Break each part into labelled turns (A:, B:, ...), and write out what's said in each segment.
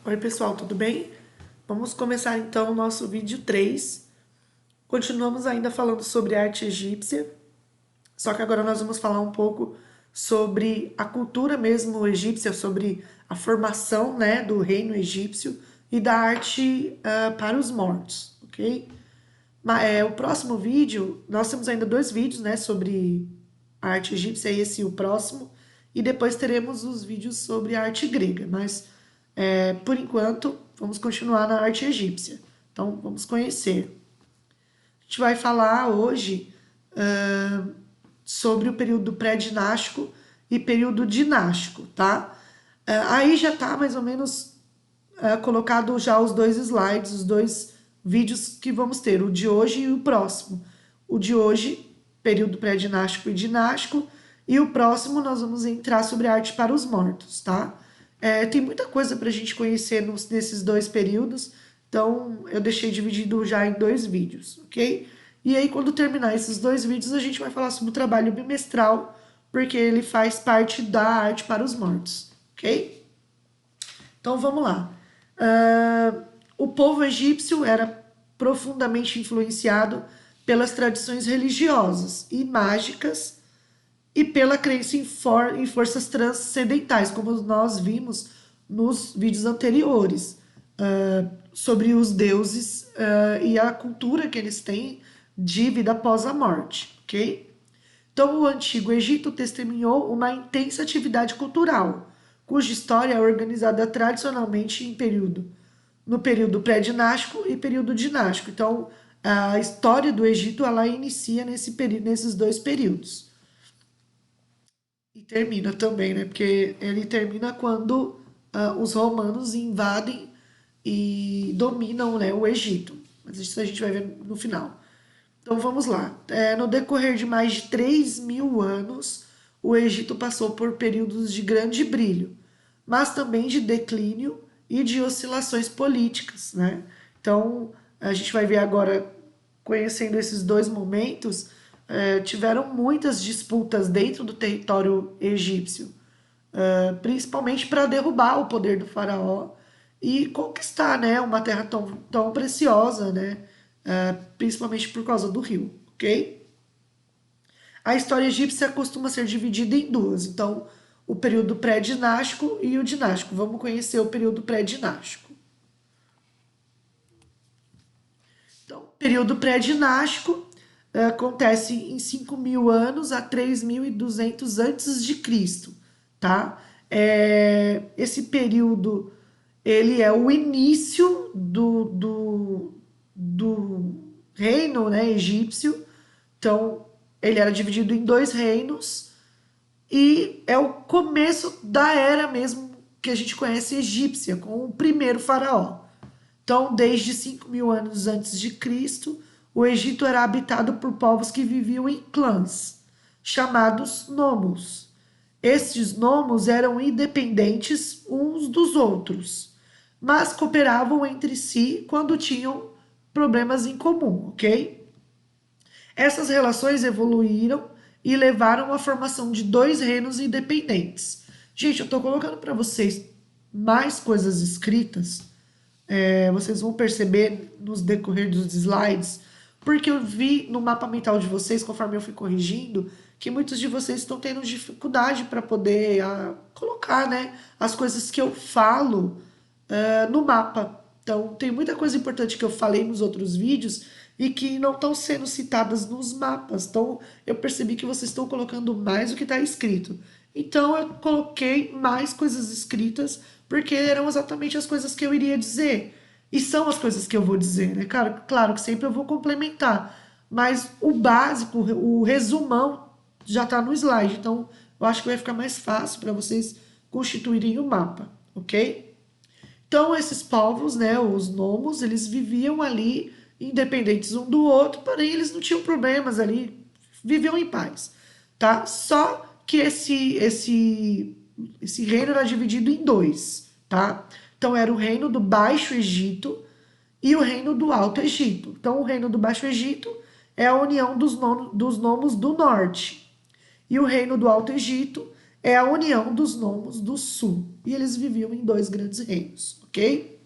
A: Oi pessoal, tudo bem? Vamos começar então o nosso vídeo 3. Continuamos ainda falando sobre arte egípcia, só que agora nós vamos falar um pouco sobre a cultura mesmo egípcia, sobre a formação, né, do reino egípcio e da arte para os mortos, ok? O próximo vídeo, nós temos ainda dois vídeos, né, sobre a arte egípcia, esse e o próximo, e depois teremos os vídeos sobre a arte grega, mas por enquanto vamos continuar na arte egípcia. Então vamos conhecer. A gente vai falar hoje sobre o período pré-dinástico e período dinástico, tá? Aí já tá mais ou menos colocado já os dois slides, os dois vídeos que vamos ter, o de hoje e o próximo. O de hoje, período pré-dinástico e dinástico, e o próximo nós vamos entrar sobre arte para os mortos, tá? Tem muita coisa para a gente conhecer nesses dois períodos, então eu deixei dividido já em dois vídeos, ok? E aí quando terminar esses dois vídeos a gente vai falar sobre o trabalho bimestral, porque ele faz parte da arte para os mortos, ok? Então vamos lá. O povo egípcio era profundamente influenciado pelas tradições religiosas e mágicas e pela crença em forças transcendentais, como nós vimos nos vídeos anteriores, sobre os deuses e a cultura que eles têm de vida após a morte, ok? Então, o Antigo Egito testemunhou uma intensa atividade cultural, cuja história é organizada tradicionalmente no período pré-dinástico e período dinástico. Então, a história do Egito ela inicia nesses dois períodos. E termina também, né? Porque ele termina quando os romanos invadem e dominam, né, o Egito. Mas isso a gente vai ver no final. Então vamos lá. No decorrer de mais de 3.000 anos, o Egito passou por períodos de grande brilho, mas também de declínio e de oscilações políticas, né? Então a gente vai ver agora, conhecendo esses dois momentos, tiveram muitas disputas dentro do território egípcio, principalmente para derrubar o poder do faraó e conquistar, né, uma terra tão preciosa, né, principalmente por causa do rio, ok? A história egípcia costuma ser dividida em duas, então o período pré-dinástico e o dinástico. Vamos conhecer o período pré-dinástico. Então, o período pré-dinástico acontece em 5.000 anos a 3.200 antes de Cristo, tá? Esse período ele é o início do reino, né, egípcio. Então, ele era dividido em dois reinos e é o começo da era mesmo que a gente conhece egípcia, com o primeiro faraó. Então, desde 5.000 anos antes de Cristo, o Egito era habitado por povos que viviam em clãs, chamados nomos. Estes nomos eram independentes uns dos outros, mas cooperavam entre si quando tinham problemas em comum, ok? Essas relações evoluíram e levaram à formação de dois reinos independentes. Gente, eu estou colocando para vocês mais coisas escritas, vocês vão perceber nos decorrer dos slides, porque eu vi no mapa mental de vocês, conforme eu fui corrigindo, que muitos de vocês estão tendo dificuldade para poder colocar, né, as coisas que eu falo no mapa. Então, tem muita coisa importante que eu falei nos outros vídeos e que não estão sendo citadas nos mapas. Então, eu percebi que vocês estão colocando mais do que está escrito. Então, eu coloquei mais coisas escritas porque eram exatamente as coisas que eu iria dizer. E são as coisas que eu vou dizer, né? Claro que sempre eu vou complementar. Mas o básico, o resumão, já está no slide. Então, eu acho que vai ficar mais fácil para vocês constituírem o mapa, ok? Então, esses povos, né, os nomos, eles viviam ali independentes um do outro, porém eles não tinham problemas ali, viviam em paz, tá? Só que esse reino era dividido em dois, tá? Então, era o reino do Baixo Egito e o reino do Alto Egito. Então, o reino do Baixo Egito é a união dos nomos do norte. E o reino do Alto Egito é a união dos nomos do sul. E eles viviam em dois grandes reinos, ok?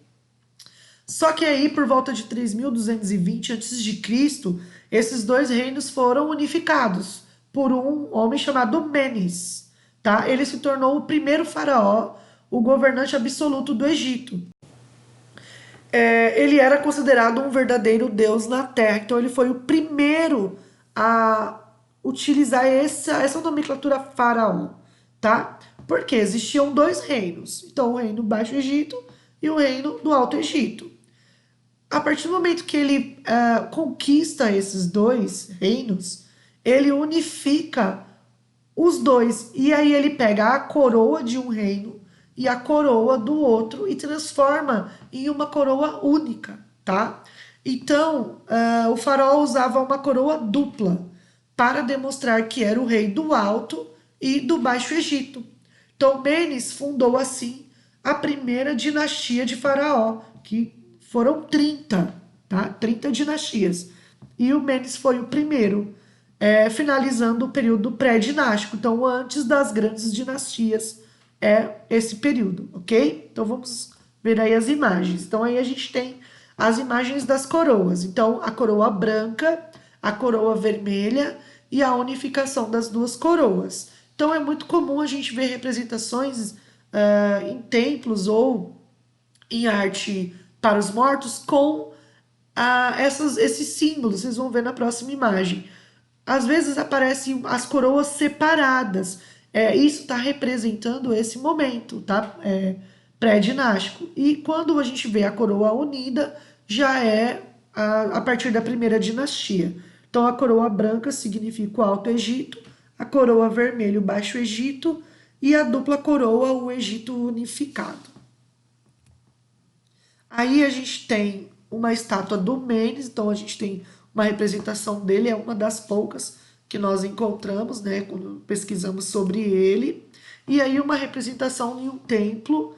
A: Só que aí, por volta de 3220 a.C., esses dois reinos foram unificados por um homem chamado Menes, tá? Ele se tornou o primeiro faraó, o governante absoluto do Egito. Ele era considerado um verdadeiro deus na terra, então ele foi o primeiro a utilizar essa nomenclatura faraó, tá? Porque existiam dois reinos, então o reino do Baixo Egito e o reino do Alto Egito. A partir do momento que ele conquista esses dois reinos, ele unifica os dois. E aí ele pega a coroa de um reino e a coroa do outro e transforma em uma coroa única, tá? Então, o faraó usava uma coroa dupla para demonstrar que era o rei do Alto e do Baixo Egito. Então, Menes fundou assim a primeira dinastia de faraó, que foram 30, tá? 30 dinastias. E o Menes foi o primeiro, finalizando o período pré-dinástico. Então, antes das grandes dinastias, é esse período, ok? Então, vamos ver aí as imagens. Então, aí a gente tem as imagens das coroas. Então, a coroa branca, a coroa vermelha e a unificação das duas coroas. Então, é muito comum a gente ver representações em templos ou em arte para os mortos com esses símbolos. Vocês vão ver na próxima imagem. Às vezes aparecem as coroas separadas. Isso está representando esse momento, tá? Pré-dinástico. E quando a gente vê a coroa unida, já é a partir da primeira dinastia. Então a coroa branca significa o Alto Egito, a coroa vermelha o Baixo Egito e a dupla coroa o Egito unificado. Aí a gente tem uma estátua do Menes, então a gente tem uma representação dele, é uma das poucas que nós encontramos, né, quando pesquisamos sobre ele. E aí uma representação em um templo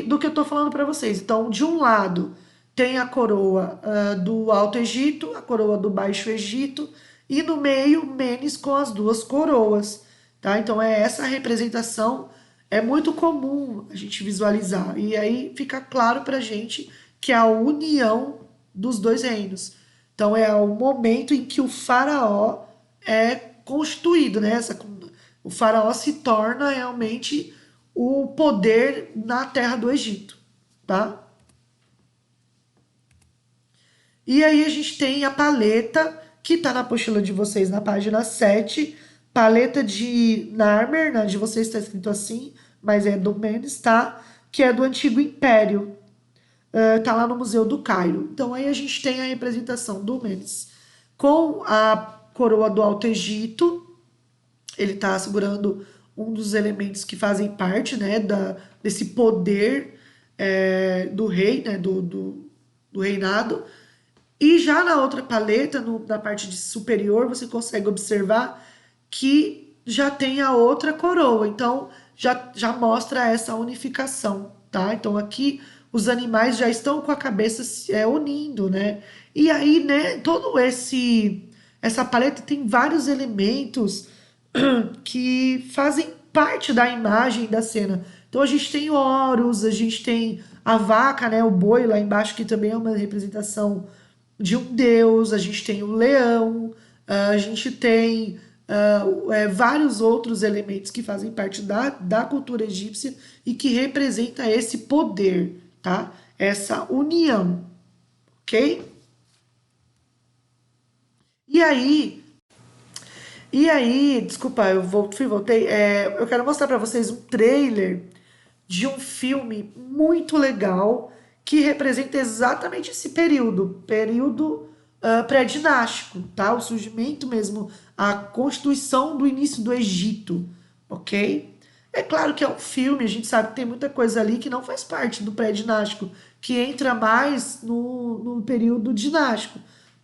A: do que eu estou falando para vocês. Então, de um lado tem a coroa do Alto Egito, a coroa do Baixo Egito, e no meio Menes com as duas coroas, tá? Então essa representação é muito comum a gente visualizar. E aí fica claro para a gente que é a união dos dois reinos. Então é o momento em que o faraó é constituído, né? O faraó se torna realmente o poder na terra do Egito, tá? E aí a gente tem a paleta, que está na apostila de vocês na página 7, paleta de Narmer, né, de vocês está escrito assim, mas é do Menes, tá? Que é do Antigo Império, tá lá no Museu do Cairo. Então aí a gente tem a representação do Menes com a coroa do Alto Egito, ele está segurando um dos elementos que fazem parte, né, desse poder do rei, né, do reinado. E já na outra paleta, na parte superior, você consegue observar que já tem a outra coroa. Então, já mostra essa unificação, tá? Então, aqui os animais já estão com a cabeça unindo, né? E aí, né, essa paleta tem vários elementos que fazem parte da imagem da cena. Então, a gente tem Horus, a gente tem a vaca, né, o boi lá embaixo, que também é uma representação de um deus, a gente tem o leão, a gente tem vários outros elementos que fazem parte da cultura egípcia e que representa esse poder, tá? Essa união, ok? E aí, desculpa, voltei. Eu quero mostrar para vocês um trailer de um filme muito legal que representa exatamente esse período pré-dinástico, tá? O surgimento mesmo, a constituição do início do Egito, ok? É claro que é um filme, a gente sabe que tem muita coisa ali que não faz parte do pré-dinástico, que entra mais no período dinástico,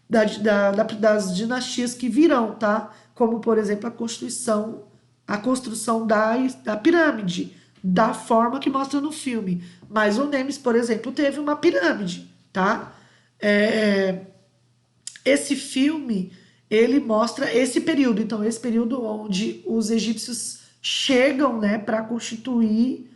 A: das dinastias que virão, tá? Como, por exemplo, a construção da pirâmide, da forma que mostra no filme. Mas o Nemes, por exemplo, teve uma pirâmide, tá? Esse filme, ele mostra esse período. Então, esse período onde os egípcios chegam, né, para constituir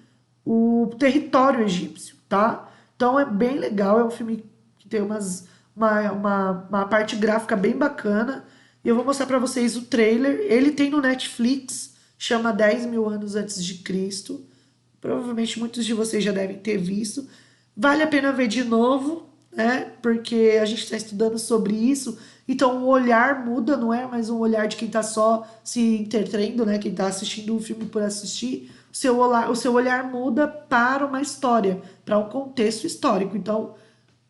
A: o território egípcio, tá? Então é bem legal, é um filme que tem uma parte gráfica bem bacana. E eu vou mostrar para vocês o trailer. Ele tem no Netflix, chama 10 mil anos antes de Cristo. Provavelmente muitos de vocês já devem ter visto. Vale a pena ver de novo, né? Porque a gente está estudando sobre isso. Então o olhar muda, não é mais um olhar de quem está só se entretendo, né? Quem está assistindo um filme por assistir. O seu olhar muda para uma história, para um contexto histórico. Então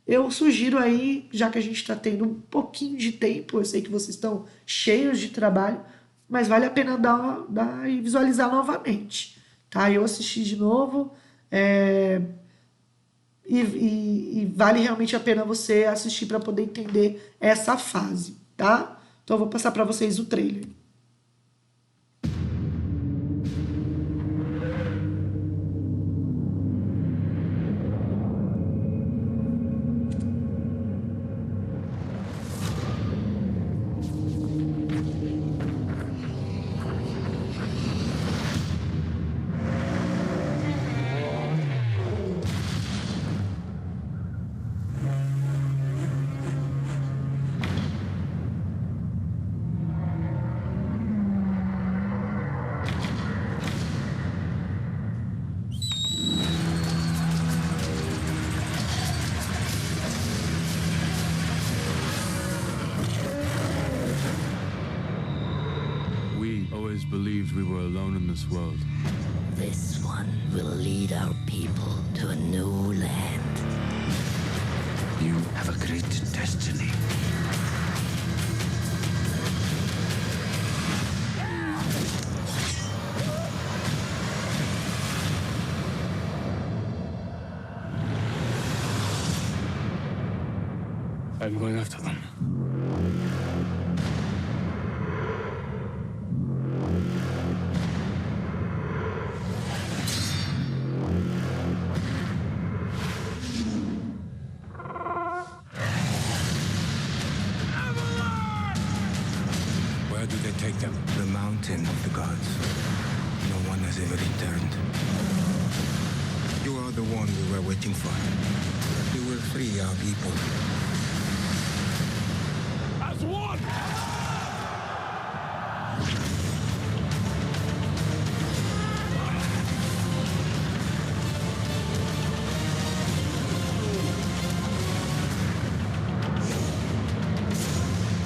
A: eu sugiro aí, já que a gente está tendo um pouquinho de tempo, eu sei que vocês estão cheios de trabalho, mas vale a pena dar e visualizar novamente, tá? Eu assisti de novo, e vale realmente a pena você assistir para poder entender essa fase, tá? Então eu vou passar para vocês o trailer.
B: We always believed we were alone in this world.
C: This one will lead our people to a new land.
D: You have a great destiny.
B: I'm going after them. Where do they take them?
D: The mountain of the gods. No one has ever returned. You are the one we were waiting for. You will free our people.
B: As one!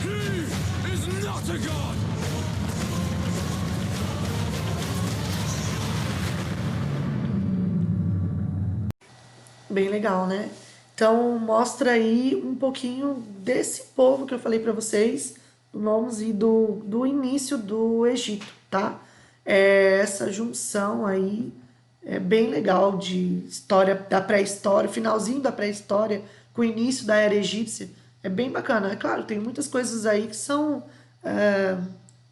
B: He is not a god!
A: Bem legal, né? Então mostra aí um pouquinho desse povo que eu falei para vocês, do nomes e do início do Egito, tá? Essa junção aí é bem legal de história da pré-história, finalzinho da pré-história com o início da era egípcia. É bem bacana. É claro, tem muitas coisas aí que são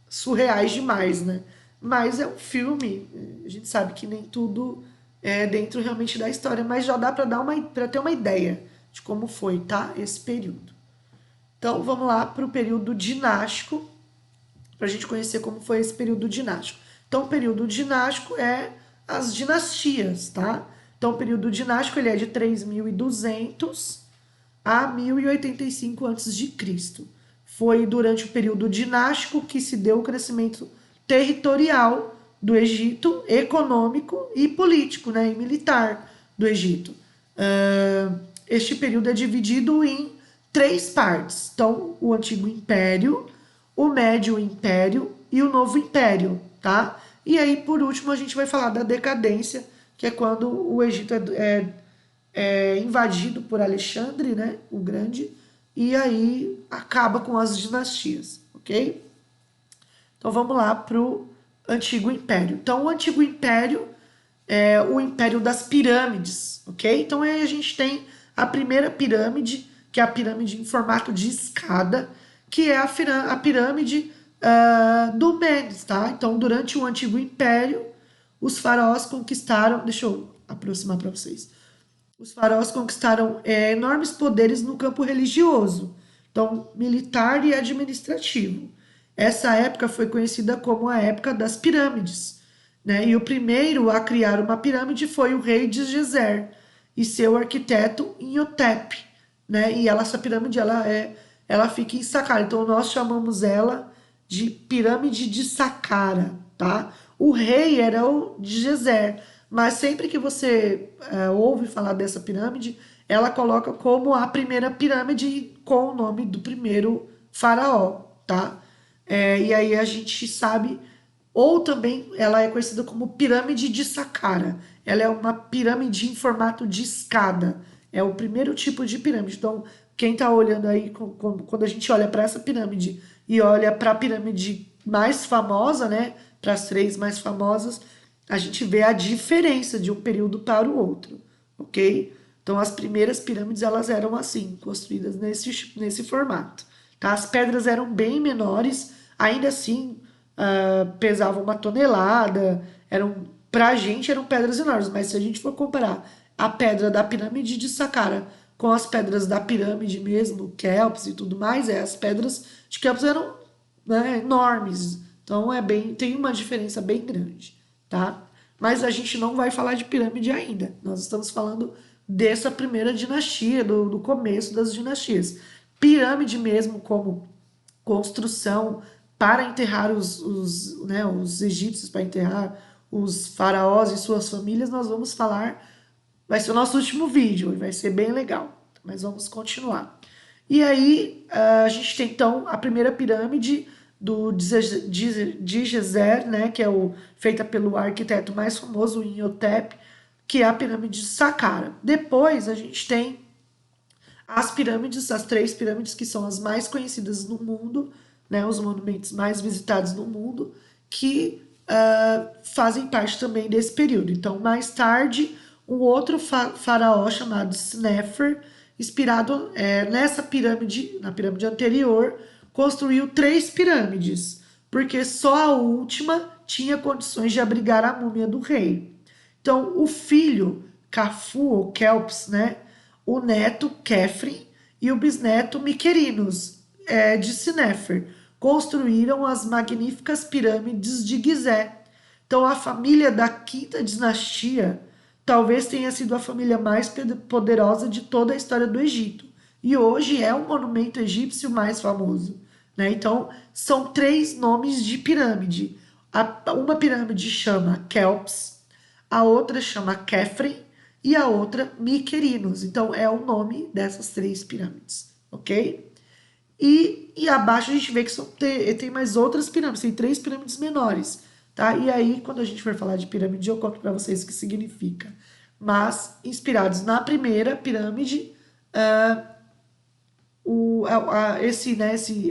A: surreais demais, né? Mas é um filme, a gente sabe que nem tudo é dentro realmente da história, mas já dá para ter uma ideia de como foi, tá? Esse período. Então vamos lá para o período dinástico, para a gente conhecer como foi esse período dinástico. Então o período dinástico é as dinastias, tá? Então o período dinástico ele é de 3.200 a 1085 a.C. Foi durante o período dinástico que se deu o crescimento territorial do Egito, econômico e político, né, e militar do Egito. Este período é dividido em 3 partes. Então, o Antigo Império, o Médio Império e o Novo Império, tá? E aí, por último, a gente vai falar da decadência, que é quando o Egito é invadido por Alexandre, né, o Grande, e aí acaba com as dinastias, ok? Então vamos lá para o Antigo Império. Então o Antigo Império é o Império das Pirâmides, ok? Então aí a gente tem a primeira pirâmide, que é a pirâmide em formato de escada, que é a pirâmide do Mênés, tá? Então durante o Antigo Império, os faraós conquistaram, deixa eu aproximar para vocês, os faraós conquistaram enormes poderes no campo religioso, então militar e administrativo. Essa época foi conhecida como a época das pirâmides. né? E o primeiro a criar uma pirâmide foi o rei de Gezer e seu arquiteto Imhotep, né? E essa pirâmide ela fica em Saqqara, então nós chamamos ela de pirâmide de Saqqara, tá? O rei era o de Gezer, mas sempre que você ouve falar dessa pirâmide, ela coloca como a primeira pirâmide com o nome do primeiro faraó, tá? E aí a gente sabe, ou também ela é conhecida como pirâmide de Saqqara. Ela é uma pirâmide em formato de escada. É o primeiro tipo de pirâmide. Então, quem está olhando aí, quando a gente olha para essa pirâmide e olha para a pirâmide mais famosa, né? Para as três mais famosas, a gente vê a diferença de um período para o outro, ok? Então, as primeiras pirâmides, elas eram assim, construídas nesse formato, tá? As pedras eram bem menores, ainda assim, pesavam 1 tonelada, pra gente eram pedras enormes, mas se a gente for comparar a pedra da pirâmide de Saqqara com as pedras da pirâmide mesmo, Kelps e tudo mais, as pedras de Kelps eram, né, enormes, então tem uma diferença bem grande, tá? Mas a gente não vai falar de pirâmide ainda, nós estamos falando dessa primeira dinastia, do começo das dinastias. Pirâmide mesmo como construção para enterrar os egípcios, para enterrar os faraós e suas famílias, nós vamos falar, vai ser o nosso último vídeo e vai ser bem legal, mas vamos continuar. E aí a gente tem então a primeira pirâmide de Gezer, né, que é feita pelo arquiteto mais famoso, Imhotep, que é a pirâmide de Saqqara. Depois a gente tem as pirâmides, as 3 pirâmides que são as mais conhecidas no mundo, né, os monumentos mais visitados no mundo, que fazem parte também desse período. Então, mais tarde, um outro faraó chamado Snefer, inspirado nessa pirâmide, na pirâmide anterior, construiu 3 pirâmides, porque só a última tinha condições de abrigar a múmia do rei. Então, o filho, Khufu, ou Kelps, né? O neto, Khephren, e o bisneto, Mykerinos, de Snefer, construíram as magníficas pirâmides de Gizé. Então, a família da quinta dinastia talvez tenha sido a família mais poderosa de toda a história do Egito. E hoje é o monumento egípcio mais famoso, né? Então, são 3 nomes de pirâmide. Uma pirâmide chama Kelps, a outra chama Khephren e a outra Mykerinos. Então, é o nome dessas 3 pirâmides, ok? E abaixo a gente vê que tem mais outras pirâmides, tem 3 pirâmides menores, tá? E aí, quando a gente for falar de pirâmide, eu conto para vocês o que significa. Mas, inspirados na primeira pirâmide,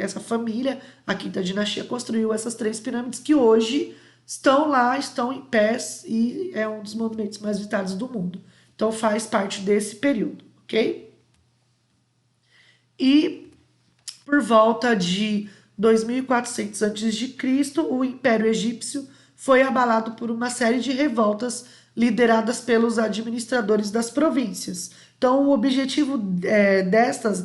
A: essa família, a quinta dinastia, construiu essas 3 pirâmides que hoje estão lá, estão em pés e é um dos monumentos mais visitados do mundo. Então faz parte desse período, ok? E por volta de 2400 a.C., o Império Egípcio foi abalado por uma série de revoltas lideradas pelos administradores das províncias. Então, o objetivo destas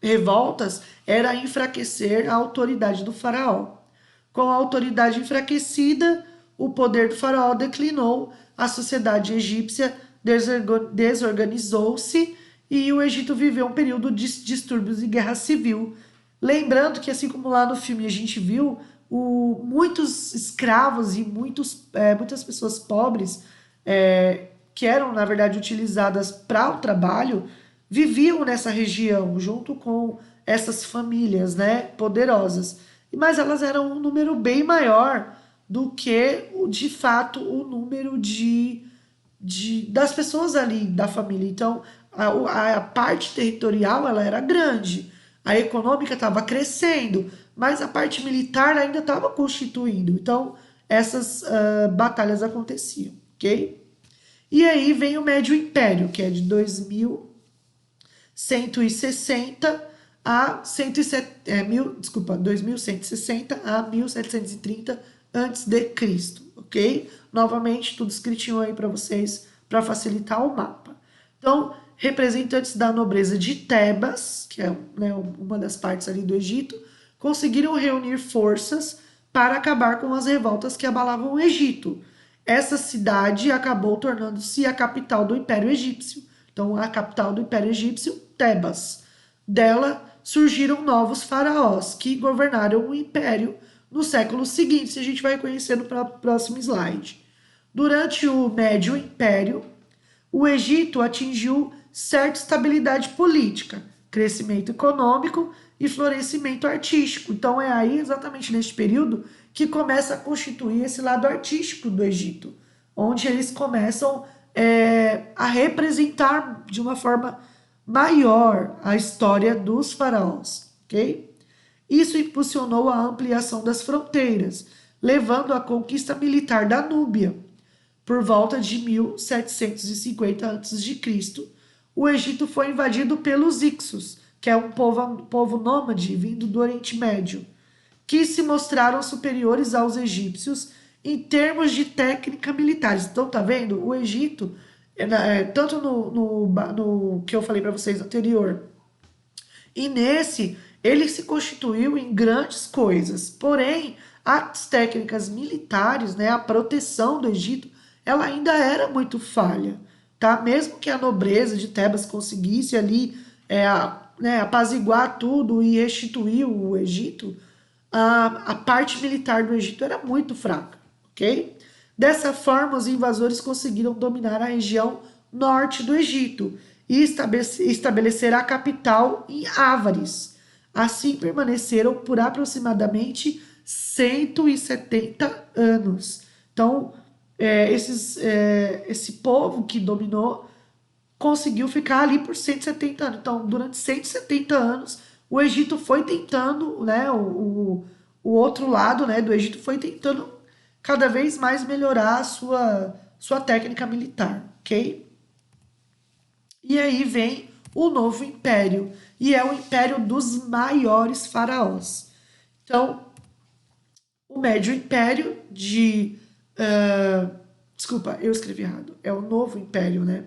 A: revoltas era enfraquecer a autoridade do faraó. Com a autoridade enfraquecida, o poder do faraó declinou, a sociedade egípcia desorganizou-se e o Egito viveu um período de distúrbios e guerra civil. Lembrando que, assim como lá no filme a gente viu, muitos escravos e muitas pessoas pobres que eram, na verdade, utilizadas para o trabalho, viviam nessa região, junto com essas famílias, né, poderosas. Mas elas eram um número bem maior do que, de fato, o número das pessoas ali da família. Então, a parte territorial ela era grande, a econômica estava crescendo, mas a parte militar ainda estava constituindo. Então, essas batalhas aconteciam, ok? E aí vem o Médio Império, que é de 2160 a 2160 a 1730 a.C., ok? Novamente, tudo escritinho aí para vocês, para facilitar o mapa. Então, representantes da nobreza de Tebas, que é, né, uma das partes ali do Egito, conseguiram reunir forças para acabar com as revoltas que abalavam o Egito. Essa cidade acabou tornando-se a capital do Império Egípcio. Então, a capital do Império Egípcio, Tebas. Dela surgiram novos faraós que governaram o império nos séculos seguintes. A gente vai conhecer no próximo slide. Durante o Médio Império, o Egito atingiu certa estabilidade política, crescimento econômico e florescimento artístico. Então é aí exatamente neste período que começa a constituir esse lado artístico do Egito, onde eles começam a representar de uma forma maior a história dos faraós, ok? Isso impulsionou a ampliação das fronteiras, levando à conquista militar da Núbia. Por volta de 1750 a.C., o Egito foi invadido pelos Ixos, que é um povo nômade vindo do Oriente Médio, que se mostraram superiores aos egípcios em termos de técnica militares. Então, tá vendo? O Egito, tanto no que eu falei para vocês anterior, e nesse, ele se constituiu em grandes coisas. Porém, as técnicas militares, né, a proteção do Egito, ela ainda era muito falha, tá? Mesmo que a nobreza de Tebas conseguisse ali apaziguar tudo e restituir o Egito, a parte militar do Egito era muito fraca, ok? Dessa forma, os invasores conseguiram dominar a região norte do Egito e estabelecer a capital em Ávares. Assim, permaneceram por aproximadamente 170 anos. Então, esse povo que dominou conseguiu ficar ali por 170 anos. Então, durante 170 anos, o Egito foi tentando, né, o outro lado, né, do Egito foi tentando cada vez mais melhorar a sua técnica militar, ok? E aí vem o novo império, e é o império dos maiores faraós. Então, o Médio Império desculpa, eu escrevi errado. É o novo império, né?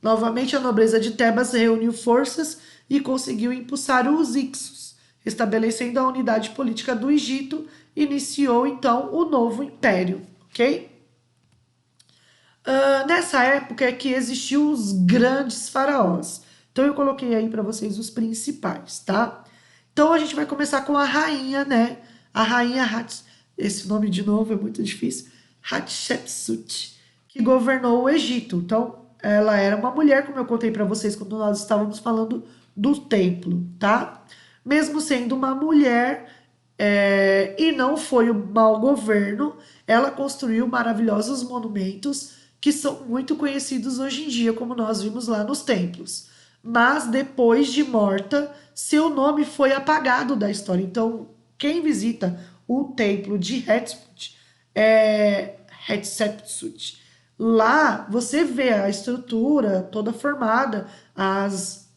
A: Novamente, a nobreza de Tebas reuniu forças e conseguiu impulsar os Ixos, estabelecendo a unidade política do Egito, iniciou então o novo império, ok? Nessa época é que existiu os grandes faraós. Então eu coloquei aí para vocês os principais, tá? Então a gente vai começar com a rainha, né? A rainha esse nome de novo é muito difícil. Hatshepsut, que governou o Egito. Então ela era uma mulher, como eu contei para vocês quando nós estávamos falando do templo, tá? Mesmo sendo uma mulher e não foi um mau governo, ela construiu maravilhosos monumentos que são muito conhecidos hoje em dia, como nós vimos lá nos templos. Mas depois de morta, seu nome foi apagado da história. Então, quem visita o templo de Hatshepsut, lá você vê a estrutura toda formada, as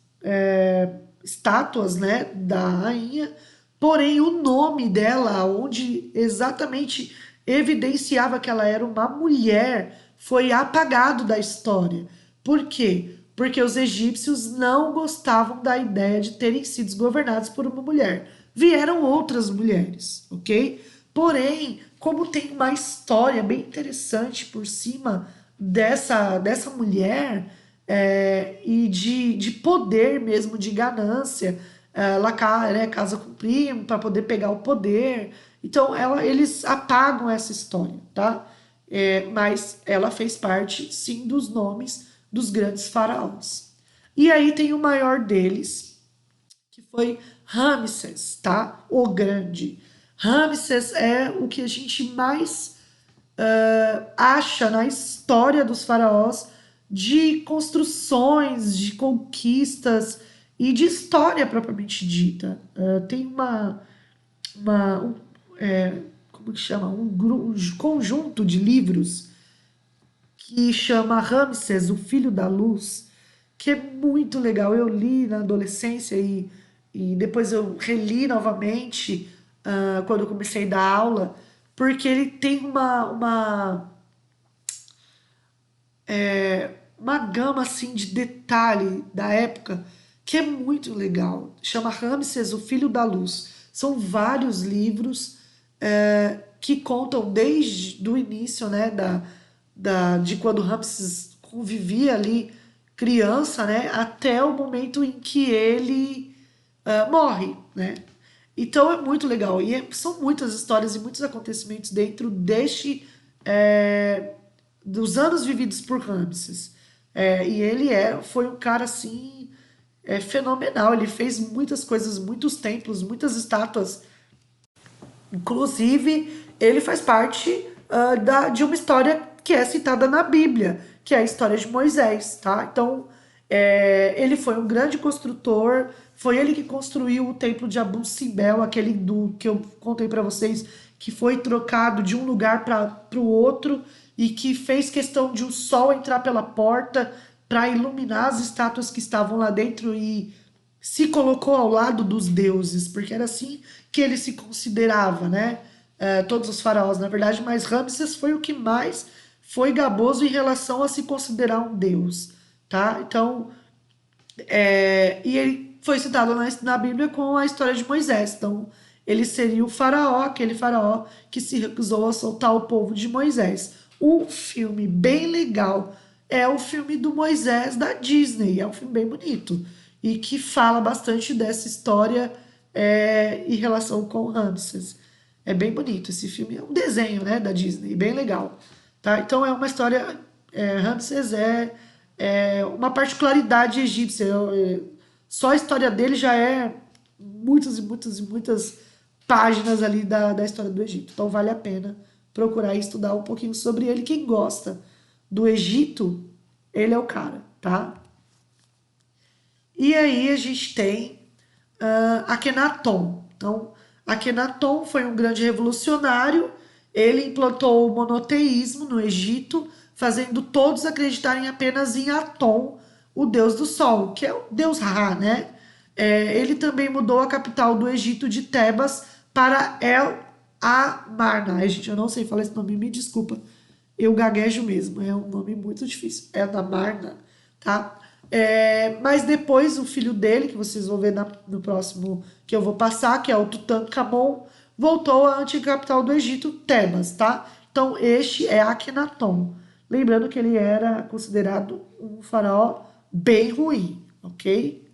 A: estátuas, né, da rainha, porém o nome dela, onde exatamente evidenciava que ela era uma mulher, foi apagado da história. Por quê? Porque os egípcios não gostavam da ideia de terem sido governados por uma mulher. Vieram outras mulheres, ok? Porém, como tem uma história bem interessante por cima dessa mulher e de poder mesmo, de ganância, ela casa com o primo para poder pegar o poder. Então, eles apagam essa história, tá? Mas ela fez parte, sim, dos nomes dos grandes faraós. E aí tem o maior deles, que foi Ramsés, tá? O Grande. Ramsés é o que a gente mais acha na história dos faraós de construções, de conquistas e de história propriamente dita. Tem como que chama? Um conjunto de livros que chama Ramsés, o Filho da Luz, que é muito legal. Eu li na adolescência e depois eu reli novamente quando eu comecei a dar aula, porque ele tem uma gama assim, de detalhe da época que é muito legal. Chama Ramsés, o Filho da Luz. São vários livros que contam desde o início, né, de quando Ramses convivia ali, criança, né, até o momento em que ele morre, né? Então é muito legal. E são muitas histórias e muitos acontecimentos dentro dos anos vividos por Ramses. E ele foi um cara assim fenomenal. Ele fez muitas coisas, muitos templos, muitas estátuas. Inclusive, ele faz parte de uma história que é citada na Bíblia, que é a história de Moisés, tá? Então, ele foi um grande construtor, foi ele que construiu o templo de Abu Simbel, aquele que eu contei para vocês, que foi trocado de um lugar para o outro e que fez questão de o sol entrar pela porta para iluminar as estátuas que estavam lá dentro e se colocou ao lado dos deuses, porque era assim que ele se considerava, né? Todos os faraós, na verdade, mas Ramsés foi o que mais foi gaboso em relação a se considerar um deus, tá? Então, e ele foi citado na Bíblia com a história de Moisés. Então, ele seria o faraó, aquele faraó que se recusou a soltar o povo de Moisés. Um filme bem legal é o filme do Moisés da Disney. É um filme bem bonito e que fala bastante dessa história em relação com Ramsés. É bem bonito esse filme. É um desenho, né, da Disney, bem legal. Tá? Então é uma história. Ramsés é uma particularidade egípcia. Só a história dele já é muitas e muitas e muitas páginas ali da história do Egito. Então vale a pena procurar e estudar um pouquinho sobre ele. Quem gosta do Egito, ele é o cara, tá? E aí a gente tem Akhenaton. Então, Akhenaton foi um grande revolucionário. Ele implantou o monoteísmo no Egito, fazendo todos acreditarem apenas em Aton, o deus do sol, que é o deus Ra, né? Ele também mudou a capital do Egito de Tebas para El Amarna. Ai, gente, eu não sei falar esse nome, me desculpa. Eu gaguejo mesmo, é um nome muito difícil. El Amarna, tá? Mas depois o filho dele, que vocês vão ver no próximo que eu vou passar, que é o Tutankhamon, voltou à antiga capital do Egito, Tebas, tá? Então este é Akhenaton. Lembrando que ele era considerado um faraó bem ruim, ok?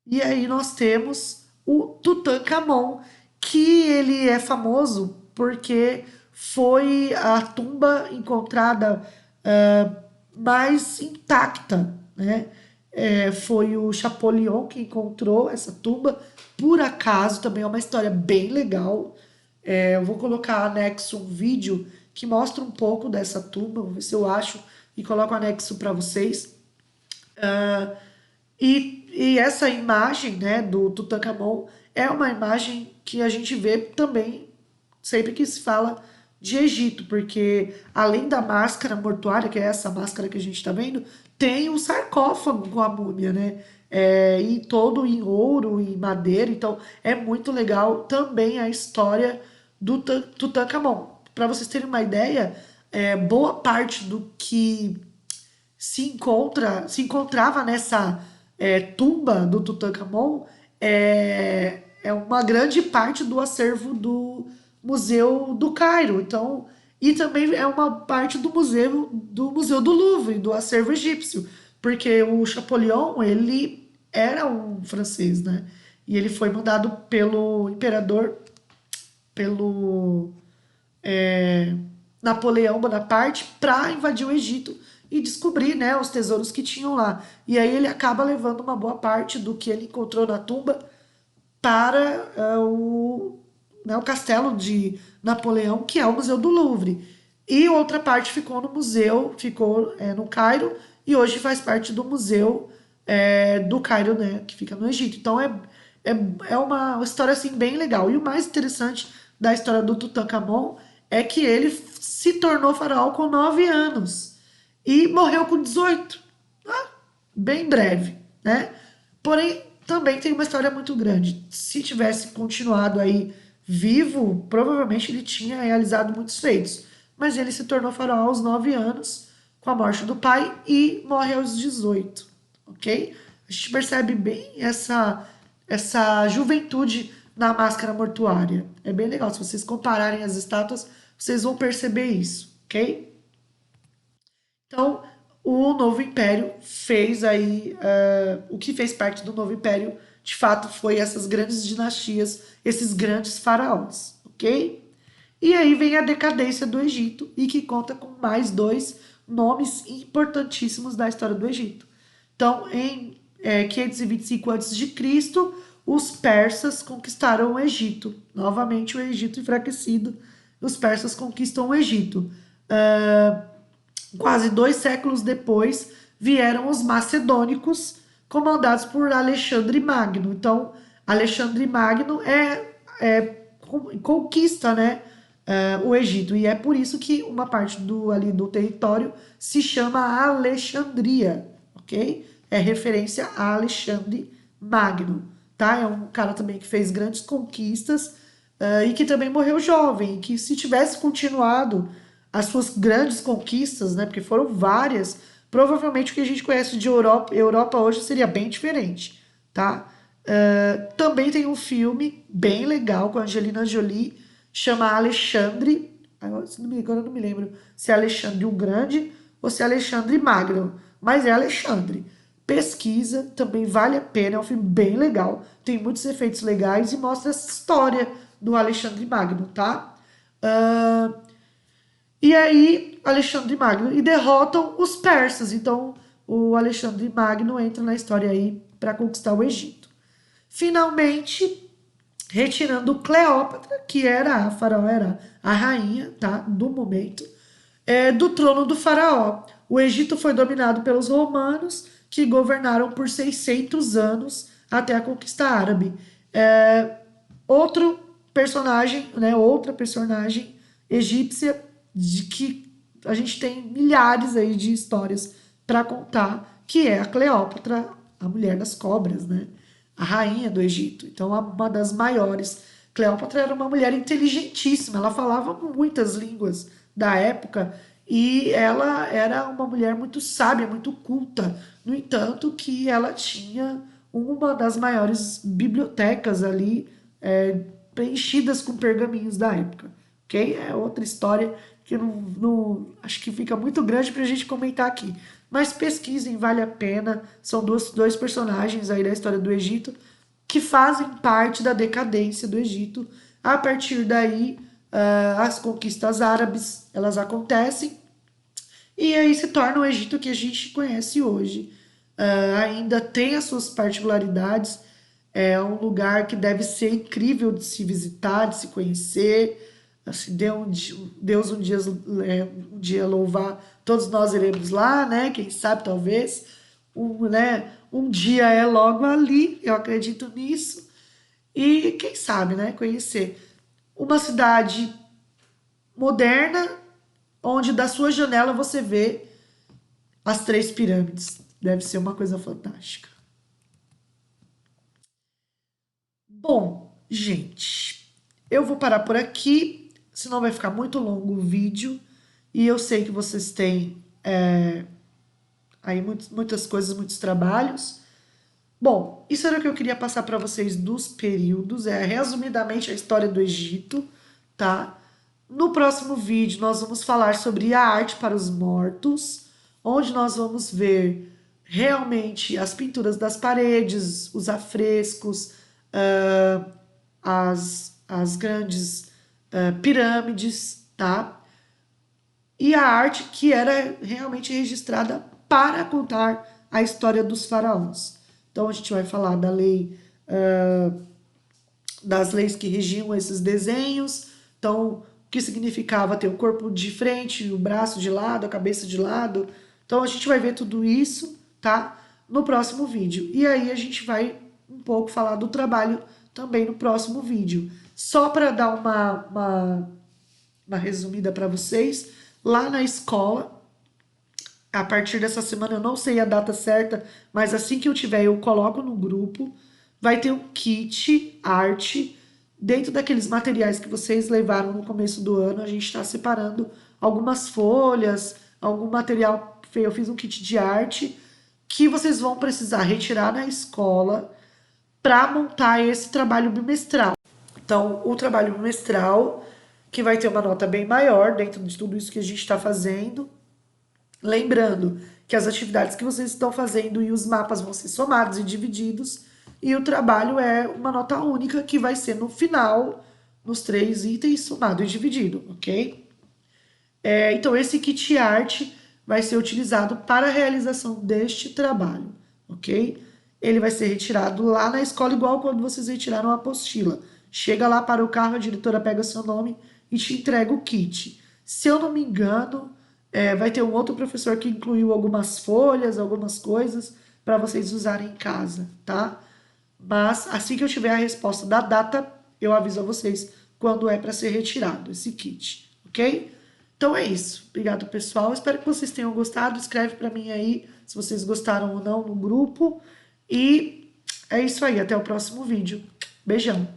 A: E aí nós temos o Tutankhamon, que ele é famoso porque foi a tumba encontrada mais intacta, né? Foi o Chapolion que encontrou essa tumba, por acaso, também é uma história bem legal. Eu vou colocar anexo um vídeo que mostra um pouco dessa tumba, vou ver se eu acho e coloco anexo para vocês. E essa imagem, né, do Tutankhamon é uma imagem que a gente vê também sempre que se fala de Egito, porque além da máscara mortuária, que é essa máscara que a gente está vendo, tem o sarcófago com a múmia, né? E todo em ouro e madeira, então é muito legal também a história do Tutankhamon. Para vocês terem uma ideia, boa parte do que se encontrava nessa tumba do Tutankhamon é uma grande parte do acervo do Museu do Cairo. Então, e também é uma parte do Museu do Louvre, do acervo egípcio, porque o Chapolion, ele era um francês, né? E ele foi mandado pelo imperador, pelo Napoleão Bonaparte, para invadir o Egito e descobrir, né, os tesouros que tinham lá. E aí ele acaba levando uma boa parte do que ele encontrou na tumba para o castelo de Napoleão, que é o Museu do Louvre. E outra parte ficou no museu, ficou no Cairo, e hoje faz parte do Museu do Cairo, né, que fica no Egito. Então é uma história assim, bem legal. E o mais interessante da história do Tutankhamon é que ele se tornou faraó com 9 anos e morreu com 18. Bem breve, né? Porém, também tem uma história muito grande. Se tivesse continuado aí vivo, provavelmente ele tinha realizado muitos feitos. Mas ele se tornou faraó aos 9 anos, com a morte do pai, e morre aos 18, ok? A gente percebe bem essa juventude na máscara mortuária. É bem legal, se vocês compararem as estátuas, vocês vão perceber isso, ok? Então, o Novo Império fez aí, o que fez parte do Novo Império, de fato, foi essas grandes dinastias, esses grandes faraós, ok? E aí vem a decadência do Egito, e que conta com mais dois nomes importantíssimos da história do Egito. Então, em 525 a.C., os persas conquistaram o Egito. Novamente, o Egito enfraquecido, os persas conquistam o Egito. Quase 2 séculos depois, vieram os macedônicos, comandados por Alexandre Magno. Então, Alexandre Magno conquista, né, o Egito. E é por isso que uma parte do território se chama Alexandria, ok? É referência a Alexandre Magno, tá? É um cara também que fez grandes conquistas e que também morreu jovem, e que se tivesse continuado as suas grandes conquistas, né, porque foram várias, provavelmente o que a gente conhece de Europa hoje seria bem diferente, tá? Também tem um filme bem legal com a Angelina Jolie, chama Alexandre, agora eu não me lembro se é Alexandre o Grande ou se é Alexandre Magno, mas é Alexandre. Pesquisa, também vale a pena, é um filme bem legal, tem muitos efeitos legais e mostra essa história do Alexandre Magno, tá? E aí, Alexandre Magno, e derrotam os persas. Então, o Alexandre Magno entra na história aí para conquistar o Egito. Finalmente, retirando Cleópatra, que era a faraó, era a rainha, tá, do momento, do trono do faraó. O Egito foi dominado pelos romanos, que governaram por 600 anos até a conquista árabe. Outro personagem, né, outra personagem egípcia, de que a gente tem milhares aí de histórias para contar, que é a Cleópatra, a mulher das cobras, né? A rainha do Egito. Então, uma das maiores. Cleópatra era uma mulher inteligentíssima, ela falava muitas línguas da época e ela era uma mulher muito sábia, muito culta. No entanto, que ela tinha uma das maiores bibliotecas ali preenchidas com pergaminhos da época. Ok? É outra história que acho que fica muito grande para a gente comentar aqui. Mas pesquisem, vale a pena. São dois personagens aí da história do Egito que fazem parte da decadência do Egito. A partir daí, as conquistas árabes, elas acontecem e aí se torna o Egito que a gente conhece hoje. Ainda tem as suas particularidades, é um lugar que deve ser incrível de se visitar, de se conhecer. Se Deus um dia louvar, todos nós iremos lá, né? Quem sabe, talvez. Um dia é logo ali, eu acredito nisso. E quem sabe, né? Conhecer uma cidade moderna, onde da sua janela você vê as 3 pirâmides. Deve ser uma coisa fantástica. Bom, gente, eu vou parar por aqui. Senão vai ficar muito longo o vídeo. E eu sei que vocês têm aí muitas coisas, muitos trabalhos. Bom, isso era o que eu queria passar para vocês dos períodos. Resumidamente a história do Egito, tá? No próximo vídeo nós vamos falar sobre a arte para os mortos, onde nós vamos ver realmente as pinturas das paredes, os afrescos, as grandes pirâmides, tá? E a arte que era realmente registrada para contar a história dos faraós. Então a gente vai falar da lei, das leis que regiam esses desenhos. Então, o que significava ter o corpo de frente, o braço de lado, a cabeça de lado. Então a gente vai ver tudo isso, tá? No próximo vídeo. E aí a gente vai um pouco falar do trabalho também no próximo vídeo. Só para dar uma resumida para vocês, lá na escola, a partir dessa semana, eu não sei a data certa, mas assim que eu tiver, eu coloco no grupo, vai ter um kit arte, dentro daqueles materiais que vocês levaram no começo do ano, a gente está separando algumas folhas, algum material, eu fiz um kit de arte, que vocês vão precisar retirar na escola, para montar esse trabalho bimestral. Então, o trabalho bimestral, que vai ter uma nota bem maior dentro de tudo isso que a gente está fazendo. Lembrando que as atividades que vocês estão fazendo e os mapas vão ser somados e divididos, e o trabalho é uma nota única que vai ser no final, nos 3 itens, somado e dividido, ok? Então, esse kit art vai ser utilizado para a realização deste trabalho, ok? Ele vai ser retirado lá na escola, igual quando vocês retiraram a apostila. Chega lá para o carro, a diretora pega seu nome e te entrega o kit. Se eu não me engano, vai ter um outro professor que incluiu algumas folhas, algumas coisas para vocês usarem em casa, tá? Mas assim que eu tiver a resposta da data, eu aviso a vocês quando é para ser retirado esse kit, ok? Então é isso. Obrigado, pessoal. Espero que vocês tenham gostado. Escreve para mim aí se vocês gostaram ou não no grupo. E é isso aí. Até o próximo vídeo. Beijão.